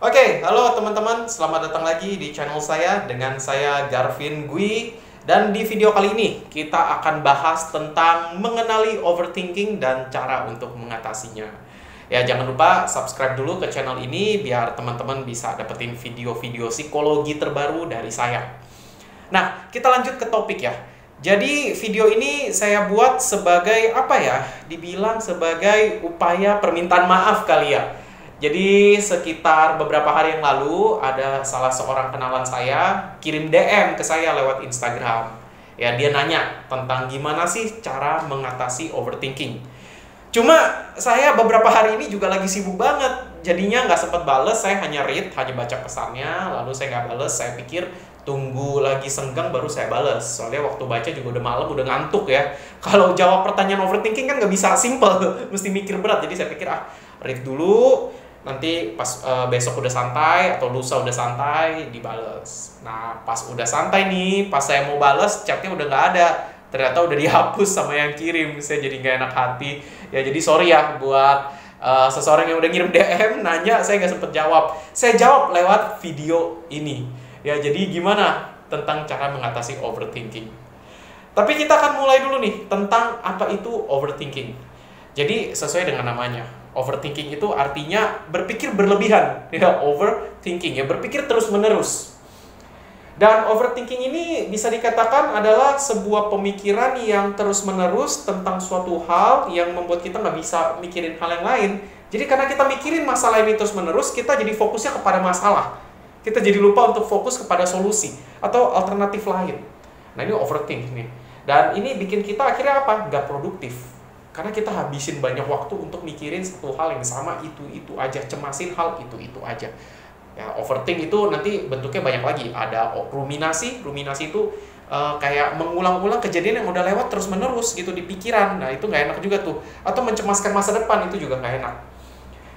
Oke, halo teman-teman, selamat datang lagi di channel saya dengan saya Garvin Gui. Dan di video kali ini kita akan bahas tentang mengenali overthinking dan cara untuk mengatasinya. Ya, jangan lupa subscribe dulu ke channel ini biar teman-teman bisa dapetin video-video psikologi terbaru dari saya. Nah, kita lanjut ke topik ya. Jadi video ini saya buat sebagai apa ya? Dibilang sebagai upaya permintaan maaf kali ya. Jadi sekitar beberapa hari yang lalu ada salah seorang kenalan saya kirim DM ke saya lewat Instagram. Ya, dia nanya tentang gimana sih cara mengatasi overthinking. Cuma saya beberapa hari ini juga lagi sibuk banget. Jadinya nggak sempat bales, saya hanya read, hanya baca pesannya, lalu saya nggak bales. Saya pikir tunggu lagi senggang baru saya bales. Soalnya waktu baca juga udah malam, udah ngantuk ya. Kalau jawab pertanyaan overthinking kan nggak bisa simple, mesti mikir berat. Jadi saya pikir read dulu, nanti pas besok udah santai atau lusa udah santai dibales. Nah pas udah santai nih, pas saya mau bales chatnya udah nggak ada, ternyata udah dihapus sama yang kirim. Saya jadi nggak enak hati ya. Jadi sorry ya buat seseorang yang udah ngirim DM nanya saya nggak sempet jawab. Saya jawab lewat video ini ya. Jadi gimana tentang cara mengatasi overthinking. Tapi kita akan mulai dulu nih tentang apa itu overthinking. Jadi sesuai dengan namanya, overthinking itu artinya berpikir berlebihan, ya, overthinking ya, berpikir terus-menerus. Dan overthinking ini bisa dikatakan adalah sebuah pemikiran yang terus-menerus tentang suatu hal yang membuat kita nggak bisa mikirin hal yang lain. Jadi karena kita mikirin masalah ini terus-menerus, kita jadi fokusnya kepada masalah. Kita jadi lupa untuk fokus kepada solusi atau alternatif lain. Nah ini overthinking nih. Dan ini bikin kita akhirnya apa? Nggak produktif. Karena kita habisin banyak waktu untuk mikirin satu hal yang sama, itu aja, cemasin hal itu aja. Ya, overthink itu nanti bentuknya banyak lagi. Ada ruminasi itu kayak mengulang-ulang kejadian yang udah lewat terus-menerus gitu di pikiran. Nah, itu nggak enak juga tuh. Atau mencemaskan masa depan, itu juga nggak enak.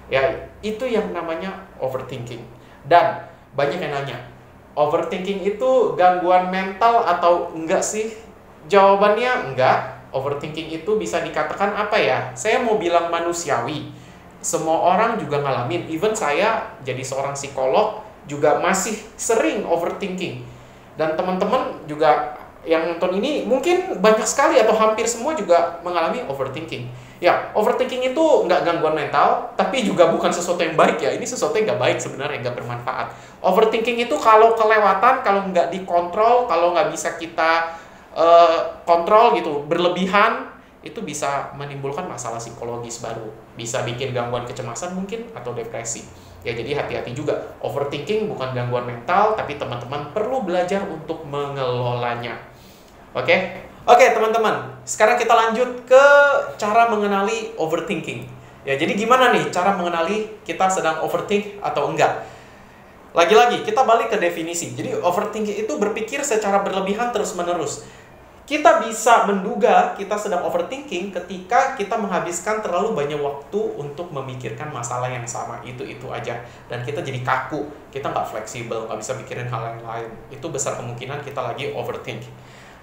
Ya, itu yang namanya overthinking. Dan banyak yang nanya, overthinking itu gangguan mental atau enggak sih? Jawabannya enggak. Overthinking itu bisa dikatakan apa ya? Saya mau bilang manusiawi. Semua orang juga ngalamin. Even saya jadi seorang psikolog juga masih sering overthinking. Dan teman-teman juga yang nonton ini mungkin banyak sekali atau hampir semua juga mengalami overthinking. Ya, overthinking itu nggak gangguan mental, tapi juga bukan sesuatu yang baik ya. Ini sesuatu yang nggak baik sebenarnya, nggak bermanfaat. Overthinking itu kalau kelewatan, kalau nggak dikontrol, kalau nggak bisa kita kontrol gitu, berlebihan, itu bisa menimbulkan masalah psikologis baru, bisa bikin gangguan kecemasan mungkin atau depresi. Ya jadi hati-hati juga, overthinking bukan gangguan mental, tapi teman-teman perlu belajar untuk mengelolanya. Oke teman-teman, sekarang kita lanjut ke cara mengenali overthinking. Ya jadi gimana nih cara mengenali kita sedang overthink atau enggak? Lagi-lagi kita balik ke definisi. Jadi overthinking itu berpikir secara berlebihan terus-menerus. Kita bisa menduga kita sedang overthinking ketika kita menghabiskan terlalu banyak waktu untuk memikirkan masalah yang sama, itu aja. Dan kita jadi kaku, kita nggak fleksibel, nggak bisa mikirin hal yang lain. Itu besar kemungkinan kita lagi overthink.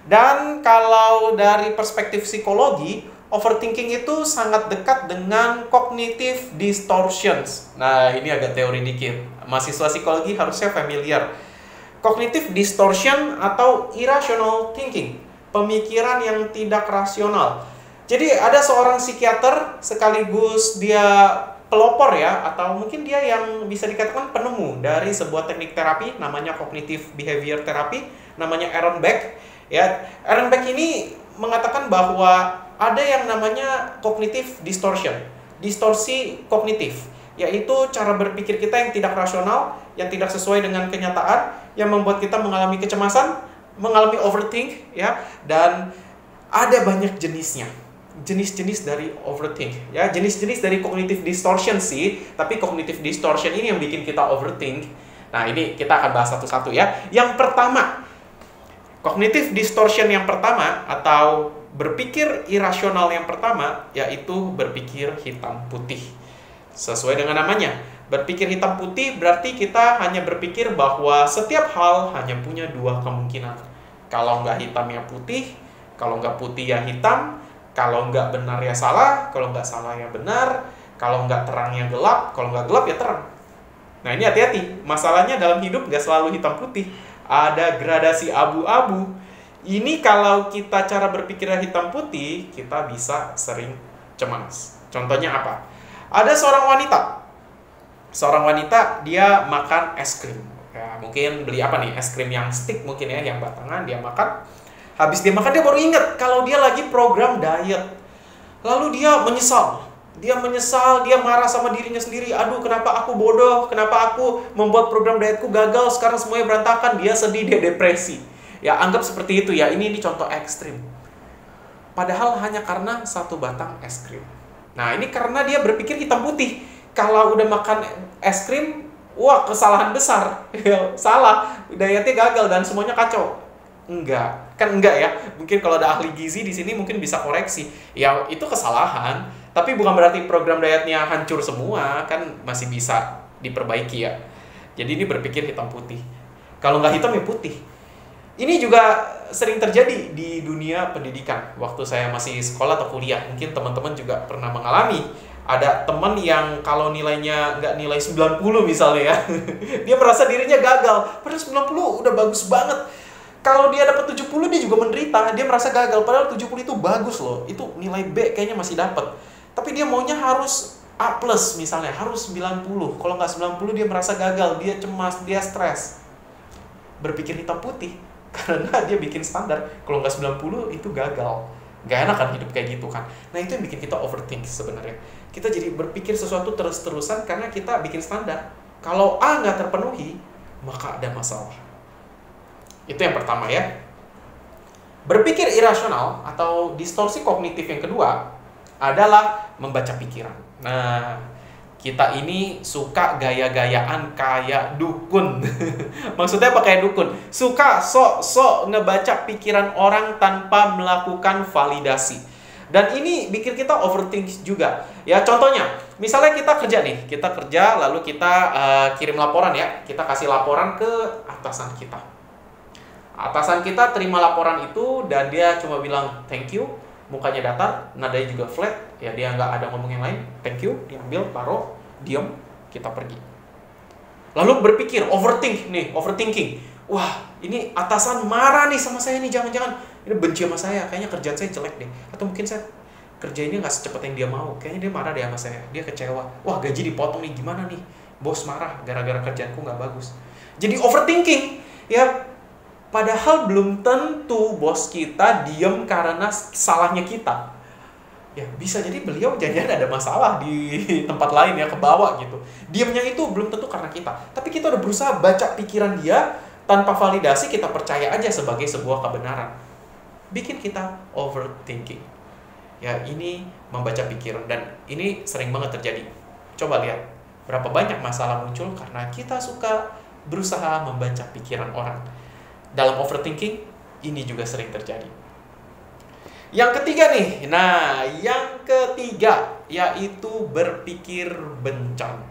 Dan kalau dari perspektif psikologi, overthinking itu sangat dekat dengan cognitive distortions. Nah, ini agak teori dikit. Mahasiswa psikologi harusnya familiar. Cognitive distortion atau irrational thinking. Pemikiran yang tidak rasional. Jadi ada seorang psikiater sekaligus dia pelopor ya, atau mungkin dia yang bisa dikatakan penemu dari sebuah teknik terapi namanya cognitive behavior therapy, namanya Aaron Beck. Ya, Aaron Beck ini mengatakan bahwa ada yang namanya cognitive distortion, distorsi kognitif, yaitu cara berpikir kita yang tidak rasional, yang tidak sesuai dengan kenyataan, yang membuat kita mengalami kecemasan, mengalami overthink ya. Dan ada banyak jenisnya, jenis-jenis dari overthink ya, jenis-jenis dari cognitive distortion sih, tapi cognitive distortion ini yang bikin kita overthink. Nah ini kita akan bahas satu-satu ya. Yang pertama, cognitive distortion yang pertama atau berpikir irasional yang pertama yaitu berpikir hitam putih. Sesuai dengan namanya, berpikir hitam putih berarti kita hanya berpikir bahwa setiap hal hanya punya dua kemungkinan. Kalau nggak hitam ya putih, kalau nggak putih ya hitam, kalau nggak benar ya salah, kalau nggak salah ya benar, kalau nggak terang ya gelap, kalau nggak gelap ya terang. Nah ini hati-hati, masalahnya dalam hidup gak selalu hitam putih, ada gradasi abu-abu. Ini kalau kita cara berpikirnya hitam putih, kita bisa sering cemas. Contohnya apa? Ada seorang wanita dia makan es krim. Ya, mungkin beli apa nih? Es krim yang stick mungkin ya, yang batangan dia makan. Habis dia makan dia baru ingat kalau dia lagi program diet. Lalu dia menyesal. Dia marah sama dirinya sendiri. Aduh, kenapa aku bodoh? Kenapa aku membuat program dietku gagal? Sekarang semuanya berantakan. Dia sedih, dia depresi. Ya, anggap seperti itu ya. Ini contoh ekstrim. Padahal hanya karena satu batang es krim. Nah, ini karena dia berpikir hitam putih. Kalau udah makan es krim, wah, kesalahan besar. Salah, dietnya gagal dan semuanya kacau. Enggak ya. Mungkin kalau ada ahli gizi di sini mungkin bisa koreksi. Ya, itu kesalahan. Tapi bukan berarti program dietnya hancur semua, kan masih bisa diperbaiki ya. Jadi ini berpikir hitam putih. Kalau nggak hitam ya putih. Ini juga sering terjadi di dunia pendidikan. Waktu saya masih sekolah atau kuliah, mungkin teman-teman juga pernah mengalami. Ada teman yang kalau nilainya nggak nilai 90 misalnya ya, dia merasa dirinya gagal. Padahal 90 udah bagus banget. Kalau dia dapat 70 dia juga menderita, dia merasa gagal. Padahal 70 itu bagus loh, itu nilai B kayaknya masih dapat. Tapi dia maunya harus A+, misalnya, harus 90. Kalau nggak 90 dia merasa gagal, dia cemas, dia stres. Berpikir hitam putih, karena dia bikin standar. Kalau nggak 90 itu gagal. Nggak enak kan hidup kayak gitu kan. Nah itu yang bikin kita overthink sebenarnya. Kita jadi berpikir sesuatu terus-terusan karena kita bikin standar. Kalau A nggak terpenuhi, maka ada masalah. Itu yang pertama ya. Berpikir irasional atau distorsi kognitif yang kedua adalah membaca pikiran. Nah, kita ini suka gaya-gayaan kayak dukun. Maksudnya apa kayak dukun? Suka sok-sok ngebaca pikiran orang tanpa melakukan validasi. Dan ini bikin kita overthink juga. Ya, contohnya, misalnya kita kerja lalu kita kirim laporan ya. Kita kasih laporan ke atasan kita. Atasan kita terima laporan itu dan dia cuma bilang thank you. Mukanya datar, nadanya juga flat, ya dia nggak ada ngomong yang lain, thank you, diambil, taruh, diam, kita pergi. Lalu berpikir, overthinking. Wah, ini atasan marah nih sama saya nih, jangan-jangan ini benci sama saya, kayaknya kerjaan saya jelek deh. Atau mungkin saya kerjainnya nggak secepat yang dia mau, kayaknya dia marah deh sama saya, dia kecewa. Wah, gaji dipotong nih, gimana nih? Bos marah gara-gara kerjaanku nggak bagus. Jadi overthinking, ya. Padahal belum tentu bos kita diam karena salahnya kita. Ya bisa jadi beliau jangan-jangan ada masalah di tempat lain ya, ke bawah gitu. Diamnya itu belum tentu karena kita. Tapi kita udah berusaha baca pikiran dia tanpa validasi, kita percaya aja sebagai sebuah kebenaran. Bikin kita overthinking. Ya ini membaca pikiran dan ini sering banget terjadi. Coba lihat berapa banyak masalah muncul karena kita suka berusaha membaca pikiran orang. Dalam overthinking, ini juga sering terjadi. Yang ketiga nih, yaitu berpikir bencana.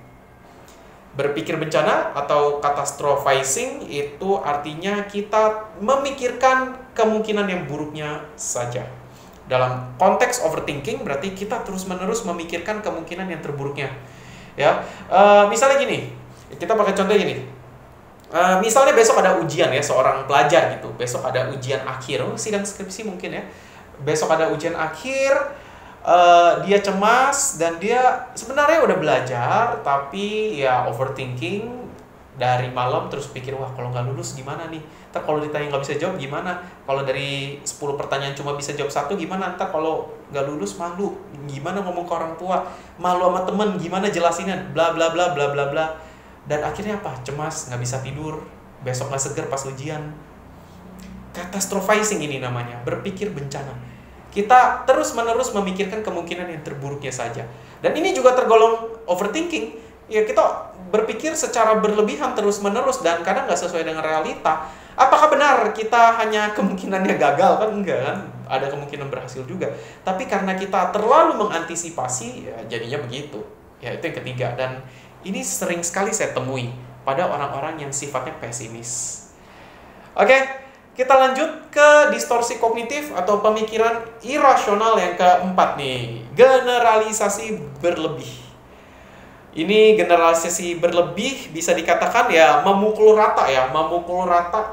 Berpikir bencana atau catastrophizing itu artinya kita memikirkan kemungkinan yang buruknya saja. Dalam konteks overthinking berarti kita terus-menerus memikirkan kemungkinan yang terburuknya. Ya, misalnya gini, kita pakai contoh gini. Misalnya besok ada ujian ya, seorang pelajar gitu. Besok ada ujian akhir, sidang skripsi mungkin ya. Besok ada ujian akhir, dia cemas dan dia sebenarnya udah belajar, tapi ya overthinking dari malam terus pikir, wah kalau nggak lulus gimana nih? Ntar kalau ditanya nggak bisa jawab gimana? Kalau dari 10 pertanyaan cuma bisa jawab 1 gimana? Ntar kalau nggak lulus malu, gimana ngomong ke orang tua? Malu sama temen, gimana jelasinnya? Bla bla bla bla bla bla. Dan akhirnya apa? Cemas, nggak bisa tidur, besok nggak seger pas ujian. Catastrophizing ini namanya, berpikir bencana. Kita terus-menerus memikirkan kemungkinan yang terburuknya saja. Dan ini juga tergolong overthinking. Ya kita berpikir secara berlebihan terus-menerus dan kadang nggak sesuai dengan realita. Apakah benar kita hanya kemungkinannya gagal? Kan enggak kan? Ada kemungkinan berhasil juga. Tapi karena kita terlalu mengantisipasi, ya jadinya begitu. Ya itu yang ketiga. Dan ini sering sekali saya temui pada orang-orang yang sifatnya pesimis. Oke, kita lanjut ke distorsi kognitif atau pemikiran irasional yang keempat nih. Generalisasi berlebih. Ini generalisasi berlebih bisa dikatakan ya memukul rata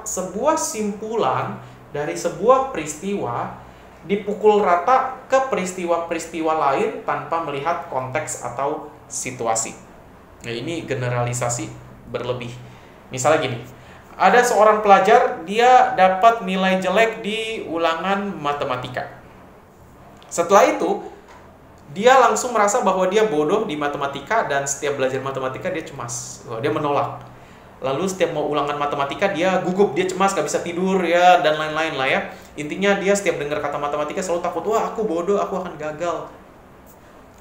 sebuah simpulan dari sebuah peristiwa dipukul rata ke peristiwa-peristiwa lain tanpa melihat konteks atau situasi. Nah, ini generalisasi berlebih. Misalnya gini, ada seorang pelajar, dia dapat nilai jelek di ulangan matematika. Setelah itu, dia langsung merasa bahwa dia bodoh di matematika dan setiap belajar matematika dia cemas, dia menolak. Lalu setiap mau ulangan matematika dia gugup, dia cemas, gak bisa tidur ya, dan lain-lain lah ya. Intinya dia setiap dengar kata matematika selalu takut, wah aku bodoh, aku akan gagal.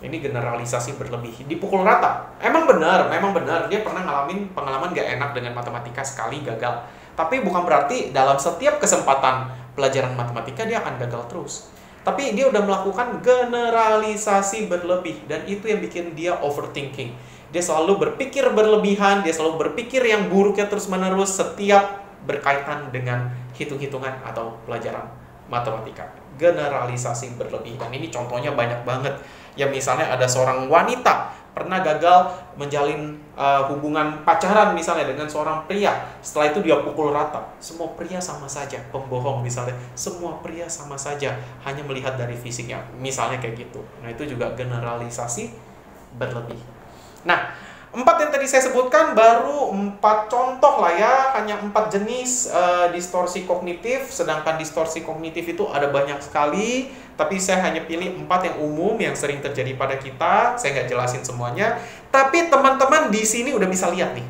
Ini generalisasi berlebih, dipukul rata. Memang benar, dia pernah ngalamin pengalaman gak enak dengan matematika, sekali gagal. Tapi bukan berarti dalam setiap kesempatan pelajaran matematika dia akan gagal terus. Tapi dia udah melakukan generalisasi berlebih, dan itu yang bikin dia overthinking. Dia selalu berpikir berlebihan, dia selalu berpikir yang buruknya terus-menerus setiap berkaitan dengan hitung-hitungan atau pelajaran matematika. Generalisasi berlebih, dan ini contohnya banyak banget. Ya misalnya ada seorang wanita pernah gagal menjalin hubungan pacaran misalnya dengan seorang pria. Setelah itu dia pukul rata, semua pria sama saja, pembohong misalnya, semua pria sama saja, hanya melihat dari fisiknya, misalnya kayak gitu. Nah itu juga generalisasi berlebih. Nah, 4 yang tadi saya sebutkan baru 4 contoh lah ya, hanya 4 jenis distorsi kognitif, sedangkan distorsi kognitif itu ada banyak sekali, tapi saya hanya pilih 4 yang umum yang sering terjadi pada kita. Saya nggak jelasin semuanya, tapi teman-teman di sini udah bisa lihat nih,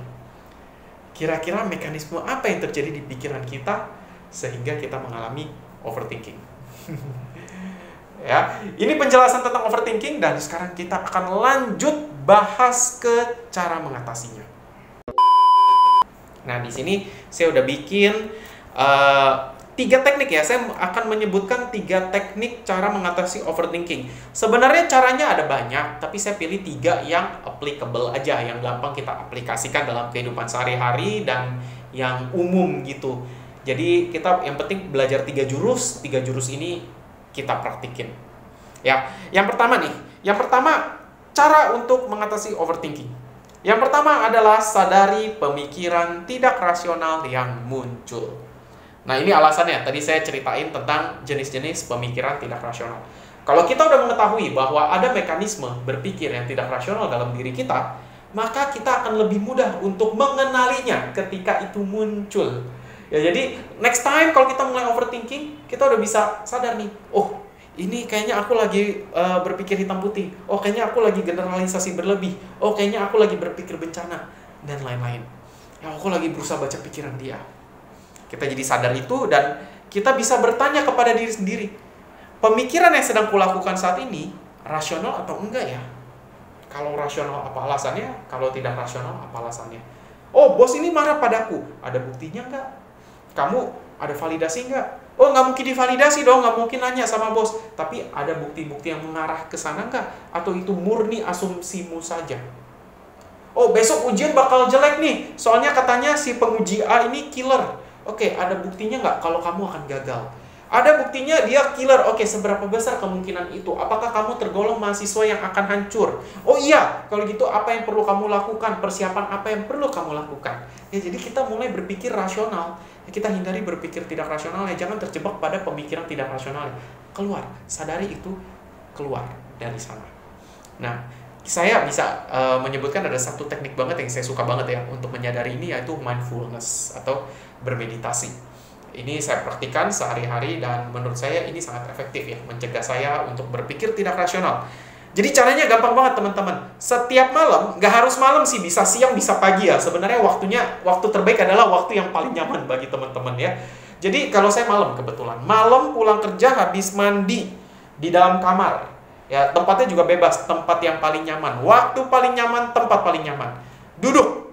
kira-kira mekanisme apa yang terjadi di pikiran kita sehingga kita mengalami overthinking. Ya, ini penjelasan tentang overthinking, dan sekarang kita akan lanjut bahas ke cara mengatasinya. Nah, di sini saya udah bikin 3 teknik ya. Saya akan menyebutkan 3 teknik cara mengatasi overthinking. Sebenarnya caranya ada banyak, tapi saya pilih 3 yang applicable aja, yang gampang kita aplikasikan dalam kehidupan sehari-hari dan yang umum gitu. Jadi kita yang penting belajar 3 jurus ini kita praktikin. Ya, yang pertama cara untuk mengatasi overthinking. Yang pertama adalah sadari pemikiran tidak rasional yang muncul. Nah, ini alasannya. Tadi saya ceritain tentang jenis-jenis pemikiran tidak rasional. Kalau kita udah mengetahui bahwa ada mekanisme berpikir yang tidak rasional dalam diri kita, maka kita akan lebih mudah untuk mengenalinya ketika itu muncul. Ya, jadi next time kalau kita mulai overthinking, kita udah bisa sadar nih, oh ini kayaknya aku lagi berpikir hitam putih, oh kayaknya aku lagi generalisasi berlebih, oh kayaknya aku lagi berpikir bencana, dan lain-lain. Ya, aku lagi berusaha baca pikiran dia. Kita jadi sadar itu, dan kita bisa bertanya kepada diri sendiri, pemikiran yang sedang kulakukan saat ini rasional atau enggak ya? Kalau rasional apa alasannya? Kalau tidak rasional apa alasannya? Oh, bos ini marah padaku, ada buktinya enggak? Kamu ada validasi nggak? Oh, nggak mungkin divalidasi dong, nggak mungkin nanya sama bos. Tapi ada bukti-bukti yang mengarah ke sana nggak? Atau itu murni asumsimu saja? Oh, besok ujian bakal jelek nih, soalnya katanya si penguji A ini killer. Oke, ada buktinya nggak kalau kamu akan gagal? Ada buktinya dia killer. Oke, seberapa besar kemungkinan itu? Apakah kamu tergolong mahasiswa yang akan hancur? Oh iya, kalau gitu apa yang perlu kamu lakukan? Persiapan apa yang perlu kamu lakukan? Ya, jadi kita mulai berpikir rasional. Ya, kita hindari berpikir tidak rasional ya. Jangan terjebak pada pemikiran tidak rasional. Keluar, sadari itu, keluar dari sana. Nah, saya bisa menyebutkan ada satu teknik banget yang saya suka banget ya untuk menyadari ini, yaitu mindfulness atau bermeditasi. Ini saya praktikkan sehari-hari dan menurut saya ini sangat efektif ya, mencegah saya untuk berpikir tidak rasional. Jadi caranya gampang banget teman-teman. Setiap malam, nggak harus malam sih, bisa siang, bisa pagi ya. Sebenarnya waktu terbaik adalah waktu yang paling nyaman bagi teman-teman ya. Jadi kalau saya malam kebetulan, malam pulang kerja habis mandi di dalam kamar. Ya, tempatnya juga bebas, tempat yang paling nyaman, waktu paling nyaman, tempat paling nyaman. Duduk.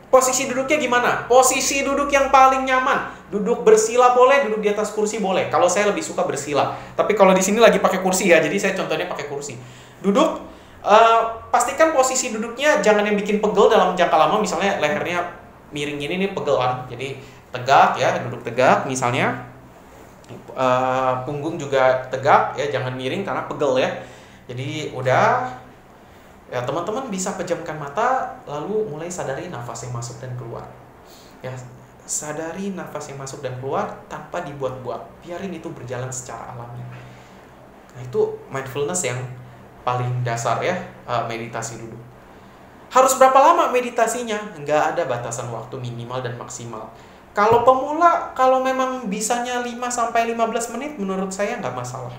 Posisi duduknya gimana? Posisi duduk yang paling nyaman. Duduk bersila boleh, duduk di atas kursi boleh. Kalau saya lebih suka bersila. Tapi kalau di sini lagi pakai kursi ya, jadi saya contohnya pakai kursi. Duduk, pastikan posisi duduknya jangan yang bikin pegel dalam jangka lama. Misalnya lehernya miring gini nih, pegel kan. Jadi tegak ya, duduk tegak misalnya. Punggung juga tegak ya, jangan miring karena pegel ya. Jadi udah Ya, teman-teman bisa pejamkan mata, lalu mulai sadari nafas yang masuk dan keluar. Ya, sadari nafas yang masuk dan keluar tanpa dibuat-buat. Biarin itu berjalan secara alami. Nah, itu mindfulness yang paling dasar ya, meditasi duduk. Harus berapa lama meditasinya? Nggak ada batasan waktu minimal dan maksimal. Kalau pemula, kalau memang bisanya 5-15 menit, menurut saya nggak masalah.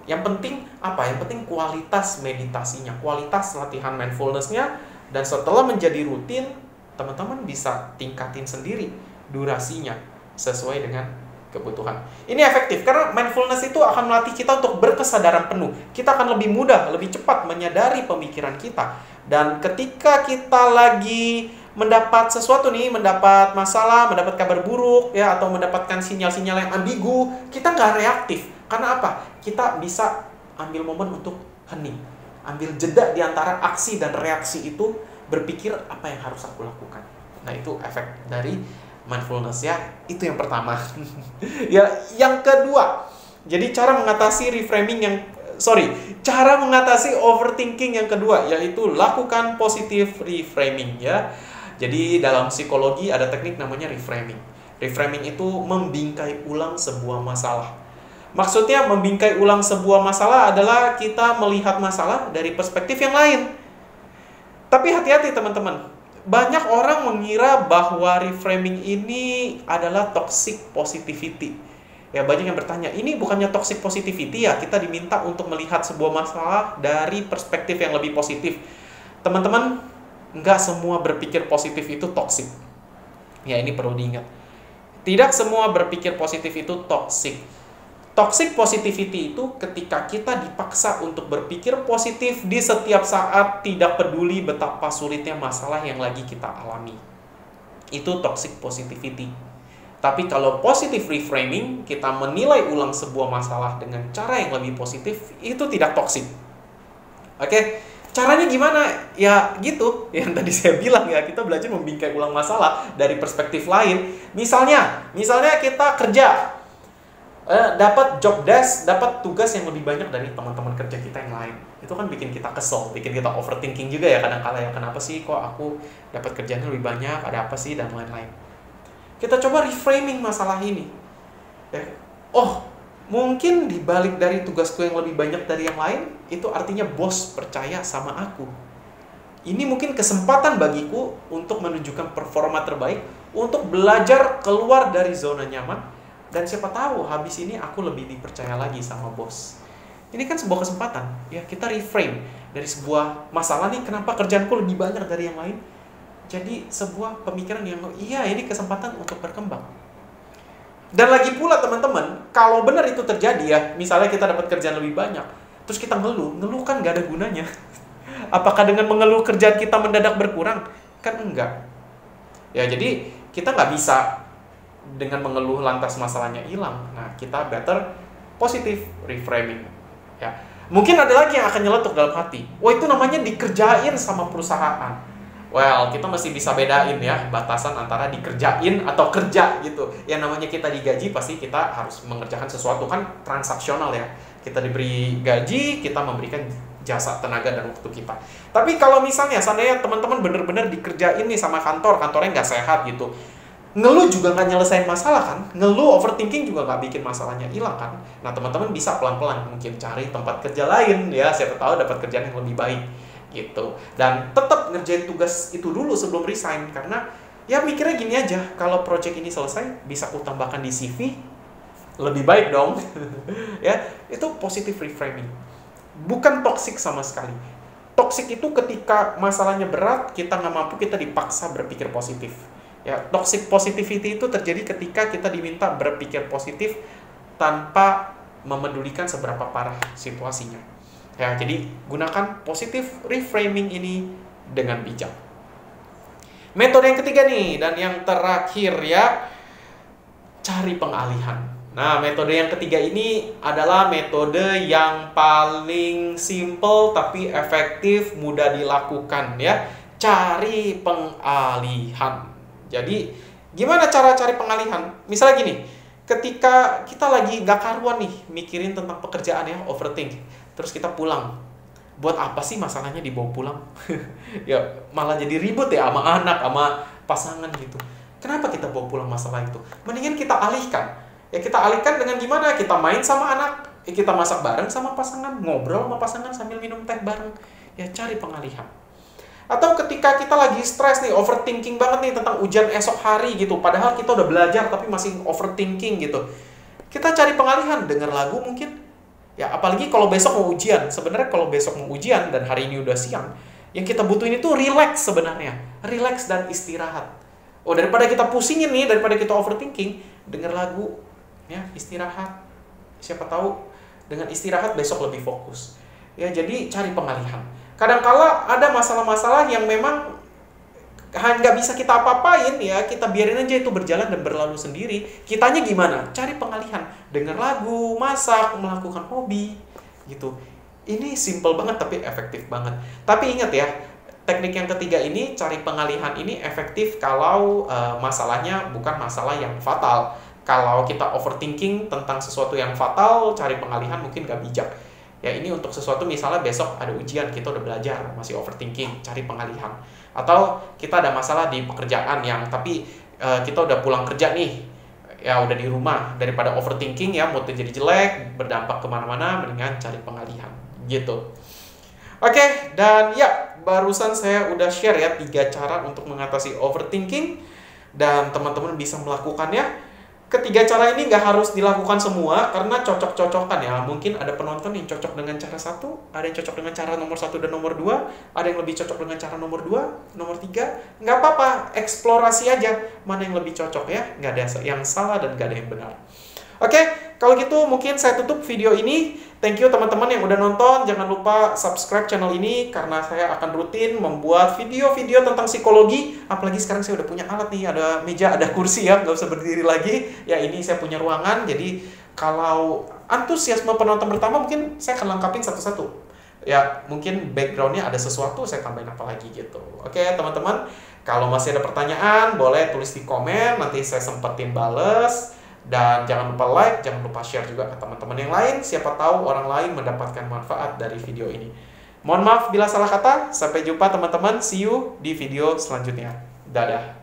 Yang penting apa? Yang penting kualitas meditasinya, kualitas latihan mindfulness-nya, dan setelah menjadi rutin, teman-teman bisa tingkatin sendiri durasinya sesuai dengan kebutuhan. Ini efektif karena mindfulness itu akan melatih kita untuk berkesadaran penuh. Kita akan lebih mudah, lebih cepat menyadari pemikiran kita. Dan ketika kita lagi mendapat sesuatu nih, mendapat masalah, mendapat kabar buruk, ya, atau mendapatkan sinyal-sinyal yang ambigu, kita nggak reaktif. Karena apa? Kita bisa ambil momen untuk hening. Ambil jeda di antara aksi dan reaksi itu, berpikir apa yang harus aku lakukan. Nah, itu efek dari mindfulness ya. Itu yang pertama. Ya, yang kedua. Jadi cara mengatasi cara mengatasi overthinking yang kedua, yaitu lakukan positive reframing ya. Jadi dalam psikologi ada teknik namanya reframing. Reframing itu membingkai ulang sebuah masalah. Maksudnya membingkai ulang sebuah masalah adalah kita melihat masalah dari perspektif yang lain. Tapi hati-hati teman-teman. Banyak orang mengira bahwa reframing ini adalah toxic positivity. Ya, banyak yang bertanya, ini bukannya toxic positivity ya? Kita diminta untuk melihat sebuah masalah dari perspektif yang lebih positif. Teman-teman, nggak semua berpikir positif itu toxic. Ya, ini perlu diingat. Tidak semua berpikir positif itu toxic. Toxic positivity itu ketika kita dipaksa untuk berpikir positif di setiap saat, tidak peduli betapa sulitnya masalah yang lagi kita alami. Itu toxic positivity. Tapi kalau positive reframing, kita menilai ulang sebuah masalah dengan cara yang lebih positif, itu tidak toxic. Oke? Caranya gimana? Ya gitu, yang tadi saya bilang ya, kita belajar membingkai ulang masalah dari perspektif lain. Misalnya kita kerja, dapat job desk, dapat tugas yang lebih banyak dari teman-teman kerja kita yang lain. Itu kan bikin kita kesel, bikin kita overthinking juga ya kadang-kala ya. Kenapa sih kok aku dapat kerjanya lebih banyak, ada apa sih, dan lain-lain. Kita coba reframing masalah ini. Oh, mungkin dibalik dari tugasku yang lebih banyak dari yang lain, itu artinya bos percaya sama aku. Ini mungkin kesempatan bagiku untuk menunjukkan performa terbaik, untuk belajar keluar dari zona nyaman. Dan siapa tahu habis ini aku lebih dipercaya lagi sama bos. Ini kan sebuah kesempatan. Ya, kita reframe dari sebuah masalah nih, kenapa kerjaanku lebih banyak dari yang lain. Jadi sebuah pemikiran yang, iya ini kesempatan untuk berkembang. Dan lagi pula teman-teman, kalau benar itu terjadi ya, misalnya kita dapat kerjaan lebih banyak, terus kita ngeluh kan gak ada gunanya. Apakah dengan mengeluh kerjaan kita mendadak berkurang? Kan enggak. Ya, jadi kita nggak bisa dengan mengeluh lantas masalahnya hilang. Nah, kita better positive reframing. Ya. Mungkin ada lagi yang akan nyeletuk dalam hati. Wah, itu namanya dikerjain sama perusahaan. Well, kita masih bisa bedain ya batasan antara dikerjain atau kerja gitu. Yang namanya kita digaji, pasti kita harus mengerjakan sesuatu, kan transaksional ya. Kita diberi gaji, kita memberikan jasa, tenaga, dan waktu kita. Tapi kalau misalnya seandainya teman-teman bener-bener dikerjain nih sama kantornya nggak sehat gitu, ngeluh juga nggak nyelesain masalah kan, ngeluh overthinking juga nggak bikin masalahnya hilang kan. Nah, teman-teman bisa pelan-pelan mungkin cari tempat kerja lain ya, siapa tahu dapat kerjaan yang lebih baik gitu. Dan tetap ngerjain tugas itu dulu sebelum resign, karena ya mikirnya gini aja, kalau project ini selesai bisa aku tambahkan di CV, lebih baik dong. Ya, itu positive reframing, bukan toxic sama sekali. Toxic itu ketika masalahnya berat, kita nggak mampu, kita dipaksa berpikir positif. Ya, toxic positivity itu terjadi ketika kita diminta berpikir positif tanpa memedulikan seberapa parah situasinya. Ya, jadi gunakan positive reframing ini dengan bijak. Metode yang ketiga nih, dan yang terakhir ya, cari pengalihan. Nah, metode yang ketiga ini adalah metode yang paling simple tapi efektif, mudah dilakukan ya. Cari pengalihan. Jadi, gimana cara cari pengalihan? Misalnya gini, ketika kita lagi gak karuan nih mikirin tentang pekerjaan ya, overthink, terus kita pulang buat apa sih masalahnya dibawa pulang? Ya malah jadi ribut ya sama anak, sama pasangan gitu. Kenapa kita bawa pulang masalah itu? Mendingan kita alihkan. Ya kita alihkan dengan gimana? Kita main sama anak, kita masak bareng sama pasangan, ngobrol sama pasangan sambil minum teh bareng. Ya cari pengalihan. Atau ketika kita lagi stres nih, overthinking banget nih tentang ujian esok hari gitu. Padahal kita udah belajar tapi masih overthinking gitu. Kita cari pengalihan, denger lagu mungkin. Ya, apalagi kalau besok mau ujian. Sebenarnya kalau besok mau ujian dan hari ini udah siang, yang kita butuhin itu relax sebenarnya. Relax dan istirahat. Oh, daripada kita pusingin nih, daripada kita overthinking, denger lagu, ya, istirahat. Siapa tahu dengan istirahat besok lebih fokus. Ya, jadi cari pengalihan. Kadangkala ada masalah-masalah yang memang nggak bisa kita apa-apain, ya kita biarin aja itu berjalan dan berlalu sendiri. Kitanya gimana? Cari pengalihan, denger lagu, masak, melakukan hobi gitu. Ini simple banget tapi efektif banget. Tapi ingat ya, teknik yang ketiga ini, cari pengalihan ini efektif kalau masalahnya bukan masalah yang fatal. Kalau kita overthinking tentang sesuatu yang fatal, cari pengalihan mungkin nggak bijak. Ya ini untuk sesuatu misalnya besok ada ujian, kita udah belajar, masih overthinking, cari pengalihan. Atau kita ada masalah di pekerjaan yang tapi kita udah pulang kerja nih, ya udah di rumah, daripada overthinking ya moodnya jadi jelek, berdampak kemana-mana, mendingan cari pengalihan gitu. Oke, dan ya barusan saya udah share ya 3 cara untuk mengatasi overthinking dan teman-teman bisa melakukannya. Ketiga cara ini nggak harus dilakukan semua karena cocok-cocokan ya. Mungkin ada penonton yang cocok dengan cara 1, ada yang cocok dengan cara nomor 1 dan nomor 2, ada yang lebih cocok dengan cara nomor 2, nomor 3. Nggak apa-apa, eksplorasi aja mana yang lebih cocok ya. Nggak ada yang salah dan nggak ada yang benar. Oke, kalau gitu mungkin saya tutup video ini. Thank you teman-teman yang udah nonton. Jangan lupa subscribe channel ini karena saya akan rutin membuat video-video tentang psikologi. Apalagi sekarang saya udah punya alat nih, ada meja, ada kursi ya, nggak usah berdiri lagi. Ya ini saya punya ruangan, jadi kalau antusiasme penonton pertama mungkin saya akan lengkapin satu-satu. Ya mungkin backgroundnya ada sesuatu, saya tambahin apa lagi gitu. Oke teman-teman, kalau masih ada pertanyaan boleh tulis di komen, nanti saya sempetin bales. Dan jangan lupa like, jangan lupa share juga ke teman-teman yang lain. Siapa tahu orang lain mendapatkan manfaat dari video ini. Mohon maaf bila salah kata. Sampai jumpa teman-teman. See you di video selanjutnya. Dadah.